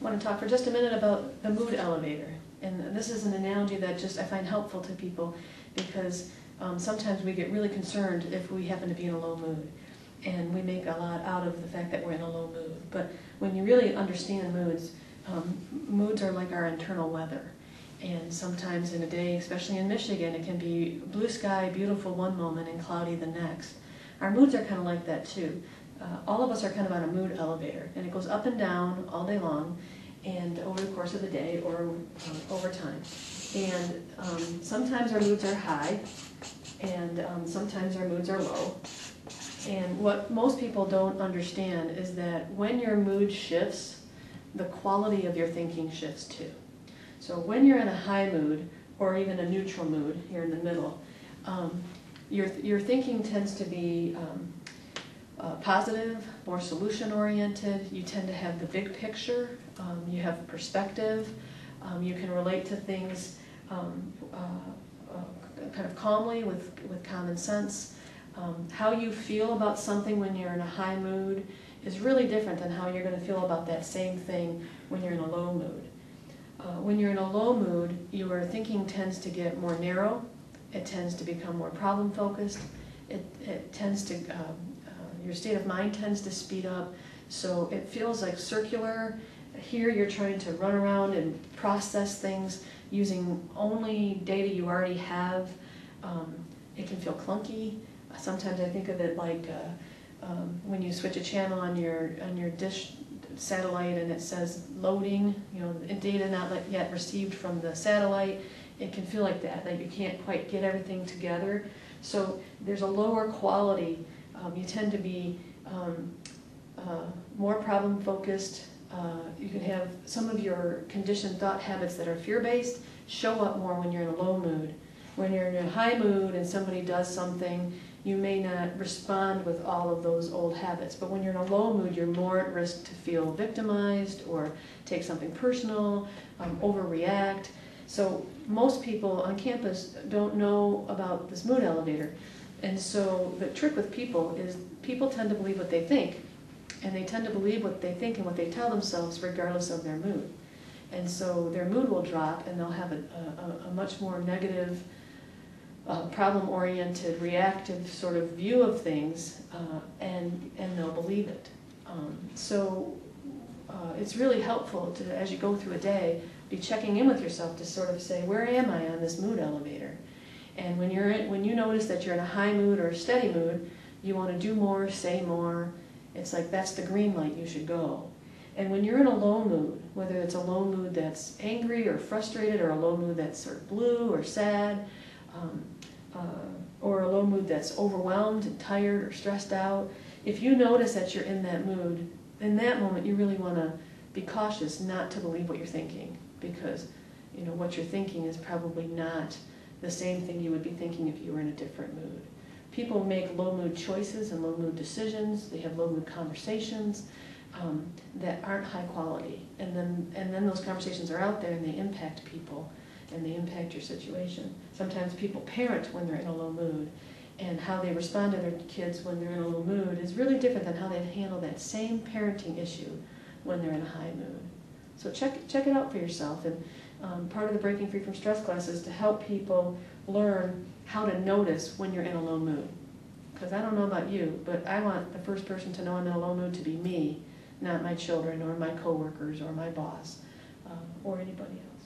want to talk for just a minute about the mood elevator. And this is an analogy that just I find helpful to people because sometimes we get really concerned if we happen to be in a low mood. And we make a lot out of the fact that we're in a low mood. But when you really understand moods, moods are like our internal weather. And sometimes in a day, especially in Michigan, it can be blue sky, beautiful one moment, and cloudy the next. Our moods are kind of like that too. All of us are kind of on a mood elevator, and it goes up and down all day long, and over the course of the day or over time. And sometimes our moods are high, and sometimes our moods are low. And what most people don't understand is that when your mood shifts, the quality of your thinking shifts too. So when you're in a high mood, or even a neutral mood, you're in the middle, your thinking tends to be positive, more solution-oriented. You tend to have the big picture. You have perspective. You can relate to things kind of calmly with common sense. How you feel about something when you're in a high mood is really different than how you're going to feel about that same thing when you're in a low mood. When you're in a low mood, your thinking tends to get more narrow. It tends to become more problem-focused. It tends to, your state of mind tends to speed up. So it feels like circular. Here you're trying to run around and process things using only data you already have. It can feel clunky. Sometimes I think of it like when you switch a channel on your dish satellite and it says loading, data not yet received from the satellite. It can feel like that you can't quite get everything together. So there's a lower quality. You tend to be more problem focused. You can have some of your conditioned thought habits that are fear-based show up more when you're in a low mood. When you're in a high mood and somebody does something, you may not respond with all of those old habits. But when you're in a low mood, you're more at risk to feel victimized or take something personal, overreact. So most people on campus don't know about this mood elevator. And so the trick with people is people tend to believe what they think. And they tend to believe what they think and what they tell themselves regardless of their mood. And so their mood will drop and they'll have a much more negative, problem-oriented, reactive sort of view of things, and they'll believe it. So it's really helpful to, as you go through a day, be checking in with yourself to sort of say, where am I on this mood elevator? And when you notice that you're in a high mood or a steady mood, you want to do more, say more. It's like that's the green light, you should go. And when you're in a low mood, whether it's a low mood that's angry or frustrated, or a low mood that's sort of blue or sad, or a low mood that's overwhelmed and tired or stressed out, if you notice that you're in that mood, in that moment you really want to be cautious not to believe what you're thinking, because what you're thinking is probably not the same thing you would be thinking if you were in a different mood. People make low mood choices and low mood decisions. They have low mood conversations that aren't high quality, and then those conversations are out there and they impact people and they impact your situation. Sometimes people parent when they're in a low mood, and how they respond to their kids when they're in a low mood is really different than how they handle that same parenting issue when they're in a high mood. So check it out for yourself. And part of the Breaking Free from Stress class is to help people learn how to notice when you're in a low mood. Because I don't know about you, but I want the first person to know I'm in a low mood to be me, not my children or my coworkers or my boss or anybody else.